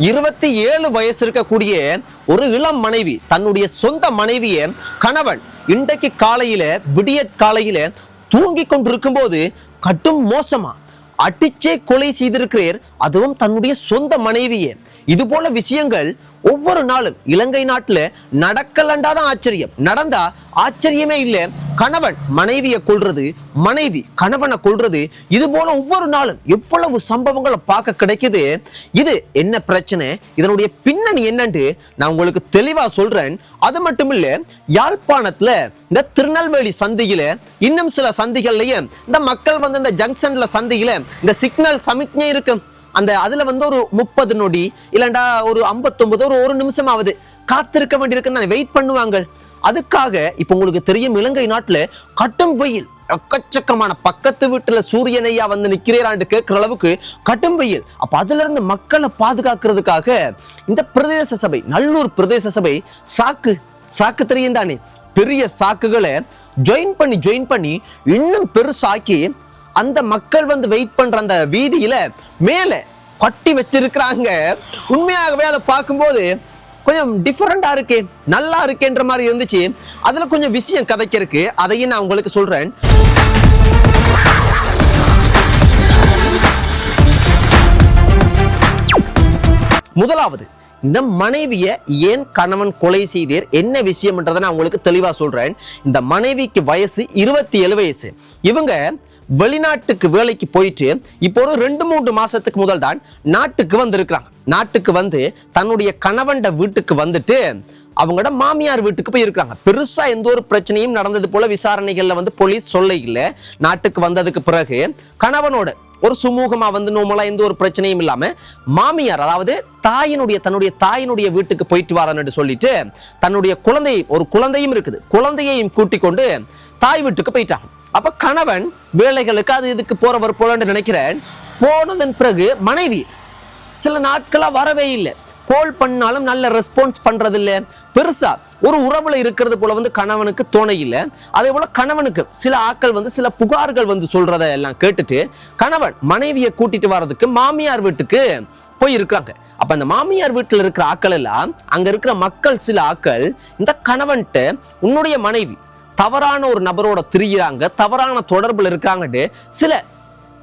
27 வயசு இருக்கக்கூடிய ஒரு இளம் மனைவி தன்னுடைய சொந்த மனைவியை கணவன் இன்றைக்கு காலையில விடிய காலையில தூங்கி கொண்டிருக்கும் போது கடும் மோசமா அடிச்சே கொலை செய்திருக்கிறார். அதுவும் தன்னுடைய சொந்த மனைவியை. இது போல விஷயங்கள் ஒவ்வொரு நாளும் இலங்கை நாட்டுல நடக்கலண்டாதான் ஆச்சரியம், நடந்தா ஆச்சரியமே இல்லை. கணவன் மனைவியை கொல்றது, மனைவி கணவனை கொல்றது, இது போல ஒவ்வொரு நாளும் எவ்வளவு சம்பவங்களை பார்க்க கிடைக்குது. இது என்ன பிரச்சனை, இதனுடைய பின்னணி என்னன்னு நான் உங்களுக்கு தெளிவா சொல்றேன். அது மட்டும் இல்ல, யாழ்ப்பாணத்துல இந்த திருநெல்வேலி சந்தியில இன்னும் சில சந்திகள்லயே இந்த மக்கள் வந்து இந்த ஜங்ஷன்ல சந்தியில இந்த சிக்னல் சமிக்ஞை இருக்கு, அந்த அதுல வந்து ஒரு 30 நொடி இல்லண்டா ஒரு 59 ஒரு நிமிஷம் ஆகுது காத்திருக்க வேண்டியிருக்கு, வெயிட் பண்ணுவாங்க. அதுக்காக இப்ப உங்களுக்கு தெரியும், இலங்கை நாட்டுல கடும் வெயில், எக்கச்சக்கமான பக்கத்து வீட்டுல சூரியனையா வந்து நிக்கிறேரான்னு கேட்கிற அளவுக்கு கடும் வெயில். அப்ப அதுல இருந்து மக்களை பாதுகாக்கிறதுக்காக இந்த பிரதேச சபை, நல்லூர் பிரதேச சபை சாக்கு தெரியும் தானே, பெரிய சாக்குகளை ஜாயின் பண்ணி இன்னும் பெருசாக்கி அந்த மக்கள் வந்து வெயிட் பண்ற அந்த வீதியில மேல கட்டி வச்சிருக்கிறாங்க. உண்மையாகவே அதை பார்க்கும்போது கொஞ்சம் டிஃபரெண்டா இருக்கே, நல்லா இருக்கேன்ற மாதிரி இருந்துச்சு. அதுல கொஞ்சம் விஷயம் கதைக்க இருக்கு, அதையும் நான் உங்களுக்கு சொல்றேன். முதலாவது, இந்த மனைவிய ஏன் கணவன் கொலை செய்தீர், என்ன விஷயம்ன்றதை நான் உங்களுக்கு தெளிவா சொல்றேன். இந்த மனைவிக்கு வயசு 27 வயசு. இவங்க வெளிநாட்டுக்கு வேலைக்கு போயிட்டு இப்போ ஒரு 2-3 மாசத்துக்கு முதல் தான் நாட்டுக்கு வந்திருக்கிறாங்க. நாட்டுக்கு வந்து தன்னுடைய கணவன் வீட்டுக்கு வந்துட்டு அவங்களோட மாமியார் வீட்டுக்கு போய் இருக்காங்க. பெருசா எந்த ஒரு பிரச்சனையும் நடந்தது போல விசாரணைகள்ல வந்து போலீஸ் சொல்ல இல்லை. நாட்டுக்கு வந்ததுக்கு பிறகு கணவனோட ஒரு சுமூகமா வந்து நோமலா எந்த ஒரு பிரச்சனையும் இல்லாம மாமியார், அதாவது தன்னுடைய தாயினுடைய வீட்டுக்கு போயிட்டு வரன்னு சொல்லிட்டு தன்னுடைய ஒரு குழந்தையும் இருக்குது, குழந்தையையும் கூட்டிக் கொண்டு தாய் வீட்டுக்கு போயிட்டாங்க. அப்ப கணவன் வேலைகளுக்கு அது இதுக்கு போறவர் போலன்னு நினைக்கிறேன். போனதன் பிறகு மனைவி சில நாட்களா வரவே இல்லை, கால் பண்ணாலும் நல்ல ரெஸ்பான்ஸ் பண்றது இல்லை, பெருசா ஒரு உறவுல இருக்கிறது போல வந்து கணவனுக்கு தோணை இல்லை. அதே போல கணவனுக்கு சில ஆட்கள் வந்து சில புகார்கள் வந்து சொல்றதை எல்லாம் கேட்டுட்டு கணவன் மனைவியை கூட்டிட்டு வர்றதுக்கு மாமியார் வீட்டுக்கு போய் இருக்காங்க. அப்ப அந்த மாமியார் வீட்டுல இருக்கிற ஆட்கள் எல்லாம், அங்க இருக்கிற மக்கள் சில ஆட்கள் இந்த கணவன்ட்டு உன்னுடைய மனைவி தவறான ஒரு நபரோட திரியிறாங்க, தவறான தொடர்புல இருக்காங்கன்னு சில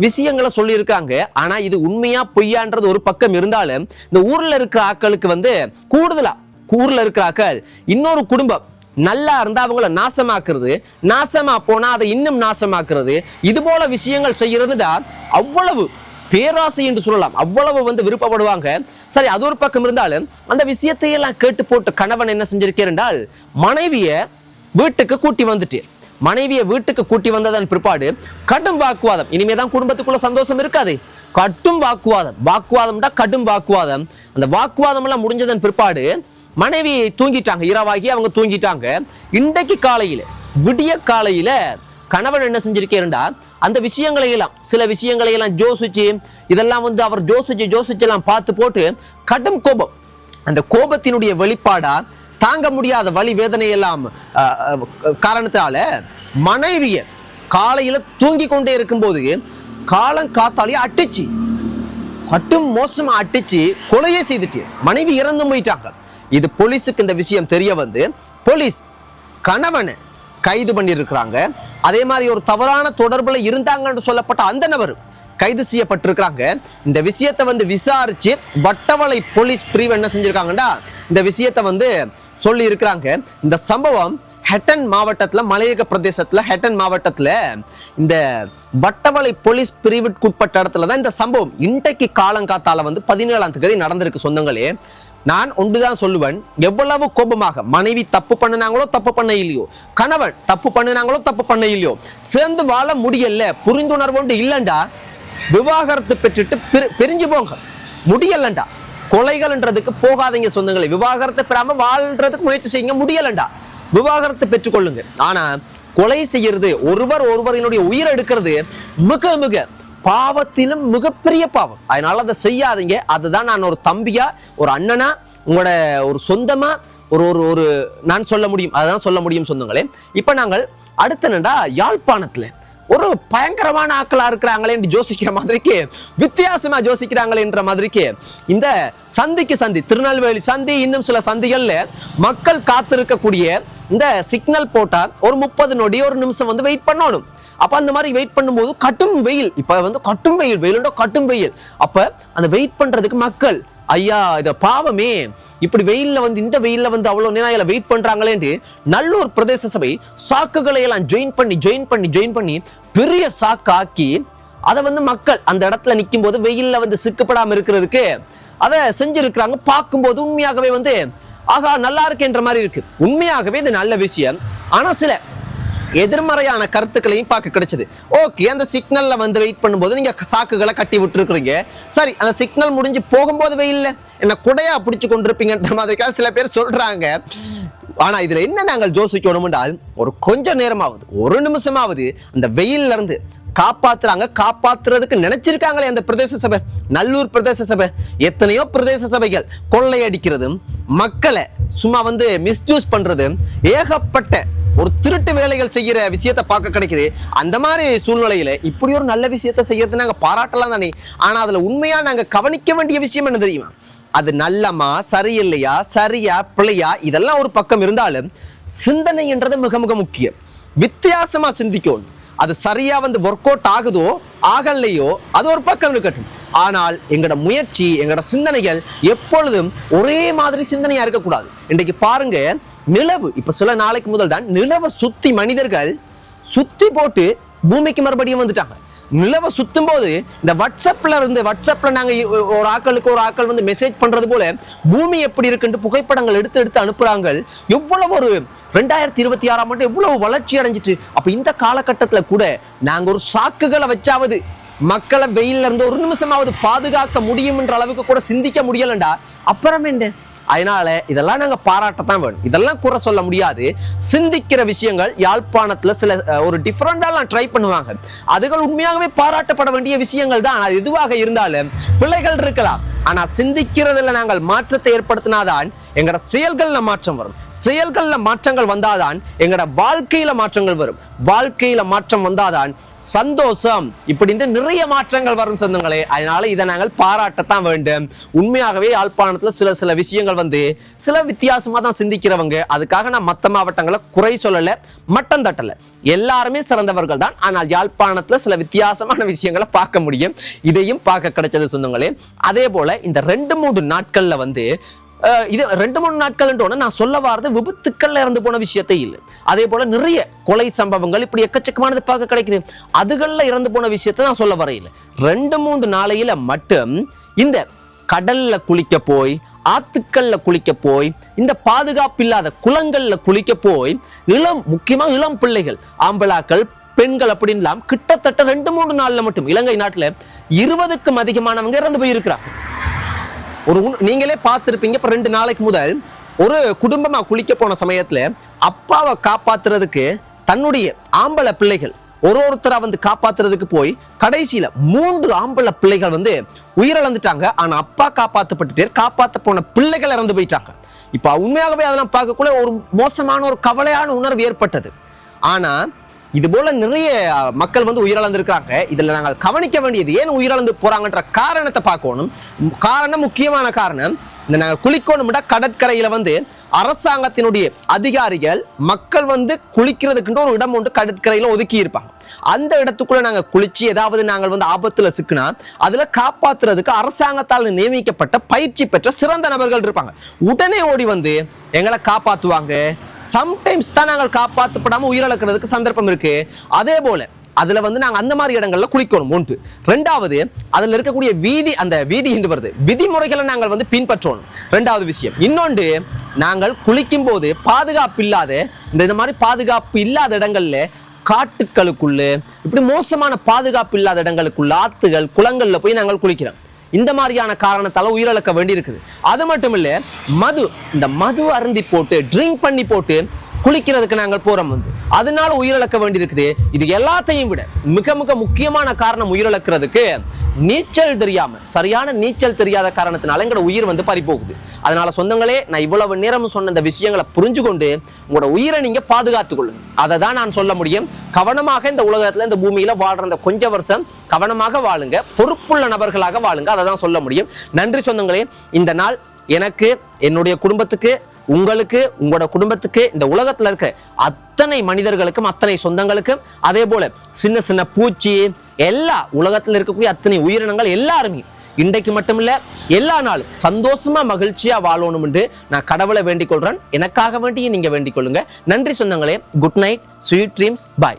விஷயங்களை சொல்லி இருக்காங்க. ஆனா இது உண்மையா பொய்யான்றது ஒரு பக்கம் இருந்தாலும் இந்த ஊர்ல இருக்கிற ஆட்களுக்கு வந்து கூடுதலா ஊர்ல இருக்கிற ஆட்கள் இன்னொரு குடும்பம் நல்லா இருந்தா அவங்கள நாசமாக்குறது, நாசமா போனா அதை இன்னும் நாசமாக்குறது, இது போல விஷயங்கள் செய்யறதுடா அவ்வளவு பேராசை என்று சொல்லலாம், அவ்வளவு வந்து விருப்பப்படுவாங்க. சரி, அது ஒரு பக்கம் இருந்தாலும் அந்த விஷயத்தையெல்லாம் கேட்டு போட்டு கணவன் என்ன செஞ்சிருக்கேன் என்றால் மனைவிய வீட்டுக்கு கூட்டி வந்துட்டு, மனைவியை வீட்டுக்கு கூட்டி வந்ததன் பிற்பாடு கடும் வாக்குவாதம். இனிமேதான் குடும்பத்துக்குள்ள சந்தோஷம் இருக்காது, கடும் வாக்குவாதம்டா கடும் வாக்குவாதம். அந்த வாக்குவாதம் எல்லாம் முடிஞ்சதன் பிற்பாடு மனைவி தூங்கிட்டாங்க, இரவாகி அவங்க தூங்கிட்டாங்க. இன்றைக்கு காலையில விடிய காலையில கணவன் என்ன செஞ்சிருக்கேன்டா அந்த விஷயங்களை எல்லாம் சில விஷயங்களை எல்லாம் யோசிச்சு இதெல்லாம் வந்து அவர் யோசிச்சு எல்லாம் பார்த்து போட்டு கடும் கோபம், அந்த கோபத்தினுடைய வெளிப்பாடா தாங்க முடியாத வலி வேதனை எல்லாம் காரணத்தால மனைவிய காலையில தூங்கி கொண்டே இருக்கும்போது காலங்காத்தாலேயே அட்டிச்சு கட்டும் மோசமா அட்டிச்சு கொலையே செய்துட்டு மனைவி இறந்து போயிட்டாங்க. இது போலீஸுக்கு இந்த விஷயம் தெரிய வந்து போலீஸ் கணவனை கைது பண்ணியிருக்கிறாங்க. அதே மாதிரி ஒரு தவறான தொடர்புல இருந்தாங்கன்னு சொல்லப்பட்ட அந்த நபர் கைது செய்யப்பட்டிருக்கிறாங்க. இந்த விஷயத்தை வந்து விசாரிச்சு வட்டவளை போலீஸ் பிரிவு என்ன செஞ்சிருக்காங்கடா இந்த விஷயத்தை வந்து சொல்லி இருக்கிறாங்க. இந்த சம்பவம் ஹெட்டன் மாவட்டத்துல, மலையக பிரதேசத்துல ஹெட்டன் மாவட்டத்துல இந்த வட்டவளை போலீஸ் பிரிவுக்குட்பட்ட இடத்துல தான் இந்த சம்பவம் இன்றைக்கு காலங்காத்தால வந்து 17ஆம் தேதி நடந்திருக்கு. சொந்தங்களே, நான் ஒன்றுதான் சொல்லுவேன், எவ்வளவு கோபமாக மனைவி தப்பு பண்ணினாங்களோ தப்பு பண்ண இல்லையோ, கணவன் தப்பு பண்ணினாங்களோ தப்பு பண்ண இல்லையோ, சேர்ந்து வாழ முடியல, புரிந்துணர்வு ஒன்று இல்லண்டா விவாகரத்து பெற்றுட்டு பிரிஞ்சு போங்க, முடியலண்டா கொலைகள்ன்றதுக்கு போகாதீங்க சொந்தங்களை. விவாகரத்தை பெறாம வாழ்றதுக்கு முயற்சி செய்யுங்க, முடியலண்டா விவாகரத்தை பெற்றுக்கொள்ளுங்க. ஆனா கொலை செய்யறது, ஒருவரினுடைய உயிரை எடுக்கிறது மிக மிக பாவத்திலும் மிகப்பெரிய பாவம். அதனால அதை செய்யாதீங்க. அதுதான் நான் ஒரு தம்பியா, ஒரு அண்ணனா, உங்களோட ஒரு சொந்தமா ஒரு நான் சொல்ல முடியும், அதான் சொல்ல முடியும் சொந்தங்களே. இப்ப நாங்கள் அடுத்த யாழ்ப்பாணத்துல ஒரு பயங்கரமான ஆக்களா இருக்கிறாங்களே என்று யோசிக்கிற மாதிரிக்கு, வித்தியாசமா யோசிக்கிறாங்களேன்ற மாதிரிக்கு இந்த சந்திக்கு சந்தி, திருநெல்வேலி சந்தி, இன்னும் சில சந்திகள்ல மக்கள் காத்திருக்கக்கூடிய இந்த சிக்னல் போட்டா ஒரு 30 நொடி ஒரு நிமிஷம் வந்து வெயிட் பண்ணணும். அப்ப அந்த மாதிரி வெயிட் பண்ணும்போது கட்டும் வெயில், இப்ப வந்து கட்டும் வெயில், அப்ப அந்த வெயிட் பண்றதுக்கு மக்கள் ஐயா இத பாவமே, இப்படி வெயில்ல வந்து இந்த வெயில்ல வந்து அவ்வளவு நேரம் வெயிட் பண்றாங்களேன்னு நல்லூர் பிரதேச சபை சாக்குகளை எல்லாம் ஜாயின் பண்ணி பெரிய சாக்கு ஆக்கி அதை வந்து மக்கள் அந்த இடத்துல நிற்கும் போது வெயில்ல வந்து சிக்கப்படாம இருக்கிறதுக்கு அதை செஞ்சிருக்கிறாங்க. பார்க்கும்போது உண்மையாகவே வந்து ஆகா நல்லா இருக்குன்ற மாதிரி இருக்கு. உண்மையாகவே இது நல்ல விஷயம். ஆனா சில எதிர்மறையான கருத்துக்களையும் பார்க்க கிடைச்சது. ஓகே, அந்த சிக்னல்ல வந்து வெயிட் பண்ணும்போது நீங்க சாக்குகளை கட்டி விட்டுருக்கீங்க, சரி, அந்த சிக்னல் முடிஞ்சு போகும்போது வெயில்ல என்ன குடையா பிடிச்சு கொண்டிருப்பீங்கன்ற மாதிரி சில பேர் சொல்றாங்க. ஆனா இதுல என்ன நாங்கள் யோசிக்கணும் என்றால், ஒரு கொஞ்ச நேரமாவது, ஒரு நிமிஷமாவது அந்த வெயில்ல இருந்து காப்பாத்துறதுக்கு நினைச்சிருக்காங்களே அந்த பிரதேச சபை, நல்லூர் பிரதேச சபை. எத்தனையோ பிரதேச சபைகள் கொள்ளையடிக்கிறதும் மக்களை சும்மா வந்து மிஸ்யூஸ் பண்றது, ஏகப்பட்ட ஒரு திருட்டு வேலைகள் செய்யற விஷயத்தை பார்க்க கிடைக்குது. அந்த மாதிரி சூழ்நிலையில இப்படி ஒரு நல்ல விஷயத்தை செய்யறது நாங்க பாராட்டலாம் தானே. ஆனா அதுல உண்மையா நாங்க கவனிக்க வேண்டிய விஷயம் என்ன தெரியுமா? அது நல்லமா சரியில்லையா, சரியா பிள்ளையா, இதெல்லாம் ஒரு பக்கம் இருந்தாலும் சிந்தனை என்றது மிக மிக முக்கியம். வித்தியாசமா சிந்திக்கணும். அது சரியா வந்து ஒர்க் அவுட் ஆகுதோ ஆகலையோ அது ஒரு பக்கம் இருக்கட்டும். ஆனால் எங்களோட முயற்சி, எங்களோட சிந்தனைகள் எப்பொழுதும் ஒரே மாதிரி சிந்தனையா இருக்கக்கூடாது. இன்றைக்கு பாருங்க, நிலவு இப்ப சில நாளைக்கு முதல் தான் நிலவை சுத்தி மனிதர்கள் சுத்தி போட்டு பூமிக்கு மறுபடியும் வந்துட்டாங்க. நிலவை சுத்தும் போது இந்த வாட்ஸ்அப்ல நாங்க ஒரு ஆக்கள் வந்து மெசேஜ் பண்றது போல பூமி எப்படி இருக்குன்னு புகைப்படங்கள் எடுத்து அனுப்புறாங்க. எவ்வளவு ஒரு 2026 ஆண்டு எவ்வளவு வளர்ச்சி அடைஞ்சிட்டு. அப்ப இந்த காலகட்டத்துல கூட நாங்க ஒரு சாக்குகளை வச்சாவது மக்களை வெயில்ல இருந்து ஒரு நிமிஷமாவது பாதுகாக்க முடியும் என்ற அளவுக்கு கூட சிந்திக்க முடியலண்டா அப்புறம் என்ன? அதனால இதெல்லாம் நாங்க பாராட்டத்தான் வேணும், இதெல்லாம் குறை சொல்ல முடியாது. சிந்திக்கிற விஷயங்கள் யாழ்ப்பாணத்துல சில ஒரு டிஃபரெண்டாலாம் ட்ரை பண்ணுவாங்க. அதுகள் உண்மையாகவே பாராட்டப்பட வேண்டிய விஷயங்கள் தான். அது எதுவாக இருந்தாலும் பிள்ளைகள் இருக்கலாம், ஆனா சிந்திக்கிறதுல நாங்கள் மாற்றத்தை ஏற்படுத்தினாதான் எங்களோட செயல்கள்ல மாற்றம் வரும். செயல்கள்ல மாற்றங்கள் வந்தாதான் எங்களோட வாழ்க்கையில மாற்றங்கள் வரும். வாழ்க்கையில மாற்றம் வந்தாதான் சந்தோஷம், இப்படி நிறைய மாற்றங்கள் வரும் சொந்தங்களே. அதனால இதை நாங்கள் பாராட்டத்தான் வேண்டும். உண்மையாகவே யாழ்ப்பாணத்துல சில விஷயங்கள் வந்து சில வித்தியாசமா தான் சிந்திக்கிறவங்க. அதுக்காக நான் மற்ற மாவட்டங்களை குறை சொல்லல, மட்டம் தட்டல, எல்லாருமே சிறந்தவர்கள் தான். ஆனால் யாழ்ப்பாணத்துல சில வித்தியாசமான விஷயங்களை பார்க்க முடியும். இதையும் பார்க்க கிடைச்சது சொந்தங்களே. அதே போல இந்த 2-3 நாட்கள்ல வந்து இது 2-3 நாட்கள் நான் சொல்ல வாரது விபத்துக்கள்ல இறந்து போன விஷயத்தை இல்லை. அதே போல நிறைய கொலை சம்பவங்கள் இப்படி எக்கச்சக்கமானது பார்க்க கிடைக்குது. அதுகள்ல இறந்து போன விஷயத்தை நான் சொல்ல வரையில 2-3 நாளையில மட்டும் இந்த கடல்ல குளிக்க போய், ஆத்துக்கள்ல குளிக்க போய், இந்த பாதுகாப்பு இல்லாத குளங்கள்ல குளிக்க போய் முக்கியமா இளம் பிள்ளைகள், ஆம்பளாக்கள், பெண்கள் அப்படின்லாம் கிட்டத்தட்ட 2-3 நாள்ல மட்டும் இலங்கை நாட்டுல 20க்கும் அதிகமானவங்க இறந்து போயிருக்கிறாங்க. நீங்களே பார்த்திருப்பீங்க. இப்ப 2 நாளைக்கு முதல் ஒரு குடும்பமா குளிக்க போன சமயத்துல அப்பாவை காப்பாத்துறதுக்கு தன்னுடைய ஆம்பளை பிள்ளைகள் ஒருத்தரா வந்து காப்பாத்துறதுக்கு போய் கடைசியில 3 ஆம்பளை பிள்ளைகள் வந்து உயிரிழந்துட்டாங்க. ஆனா அப்பா காப்பாற்றப்பட்டுட்டே, காப்பாற்ற போன பிள்ளைகள் இறந்து போயிட்டாங்க. இப்ப உண்மையாகவே அதெல்லாம் பார்க்கக்குள்ள ஒரு மோசமான ஒரு கவலையான உணர்வு ஏற்பட்டது. ஆனா இது போல நிறைய மக்கள் வந்து உயிரிழந்திருக்காங்க. இதுல நாங்கள் கவனிக்க வேண்டியது ஏன் உயிரிழந்து போறாங்கன்ற காரணத்தை பார்க்கணும். காரணம், முக்கியமான காரணம், இந்த நாங்கள் குளிக்கணும்னா கடற்கரையில வந்து அரசாங்கத்தினுடைய அதிகாரிகள் மக்கள் வந்து குளிக்கிறதுக்குன்ற ஒரு இடம் ஒன்று கடற்கரையில ஒதுக்கி இருப்பாங்க. அந்த இடத்துக்குள்ள நாங்க குளிச்சு ஏதாவது நாங்கள் வந்து ஆபத்துல சிக்கினா அதுல காப்பாத்துறதுக்கு அரசாங்கத்தால் நியமிக்கப்பட்ட பயிற்சி பெற்ற சிறந்த நபர்கள் இருப்பாங்க. உடனே ஓடி வந்து எங்களை காப்பாத்துவாங்க. சம்டைம்ஸ் தான் நாங்கள் காப்பாற்றப்படாம உயிரிழக்கிறதுக்கு சந்தர்ப்பம் இருக்கு. அதே போல அதுல வந்து நாங்க அந்த மாதிரி இடங்கள்ல குளிக்கணும். 1. 2வது, அதுல இருக்கக்கூடிய அந்த வீதி என்று வருது விதிமுறைகளை நாங்கள் வந்து பின்பற்றணும். 2வது விஷயம். இன்னொன்று, நாங்கள் குளிக்கும் போது பாதுகாப்பு இல்லாத இந்த மாதிரி பாதுகாப்பு இல்லாத இடங்கள்ல, காட்டுக்களுக்குள்ள, இப்படி மோசமான பாதுகாப்பு இல்லாத இடங்களுக்குள்ள, ஆத்துகள், குளங்கள்ல போய் நாங்கள் குளிக்கிறோம். இந்த மாதிரியான காரணத்தால உயிரிழக்க வேண்டி இருக்குது. அது மட்டும் இல்ல, இந்த மது அருந்தி போட்டு ட்ரிங்க் பண்ணி போட்டு குளிக்கிறதுக்கு நாங்கள் போறோம் வந்து அதனால உயிரிழக்க வேண்டி இருக்குது. இது எல்லாத்தையும் விட மிக மிக முக்கியமான காரணம் உயிரிழக்கிறதுக்கு நீச்சல் தெரியாம, சரியான நீச்சல் தெரியாத காரணத்தினால எங்களோட உயிர் வந்து பறி போகுது. அதனால சொந்தங்களே, நான் இவ்வளவு நேரம் சொன்ன இந்த விஷயங்களை புரிஞ்சு கொண்டு உங்களோட உயிரை நீங்க பாதுகாத்துக் கொள்ளுங்க. அதை தான் நான் சொல்ல முடியும். கவனமாக இந்த உலகத்துல, இந்த பூமியில வாழ்ற இந்த கொஞ்ச வருஷம் கவனமாக வாழுங்க, பொறுப்புள்ள நபர்களாக வாழுங்க. அதை தான் சொல்ல முடியும். நன்றி சொந்தங்களே. இந்த நாள் எனக்கு, என்னுடைய குடும்பத்துக்கு, உங்களுக்கு, உங்களோட குடும்பத்துக்கு, இந்த உலகத்துல இருக்க அத்தனை மனிதர்களுக்கும், அத்தனை சொந்தங்களுக்கும், அதே போல சின்ன சின்ன பூச்சி, எல்லா உலகத்துல இருக்கக்கூடிய அத்தனை உயிரினங்கள் எல்லாருமே இன்றைக்கு மட்டுமில்ல எல்லா நாளும் சந்தோஷமா மகிழ்ச்சியா வாழணும் என்று நான் கடவுளை வேண்டிக் கொள்றேன். எனக்காக வேண்டிய நீங்க வேண்டிக் கொள்ளுங்க. நன்றி சொந்தங்களே. குட் நைட், ஸ்வீட் ட்ரீம்ஸ், பாய்.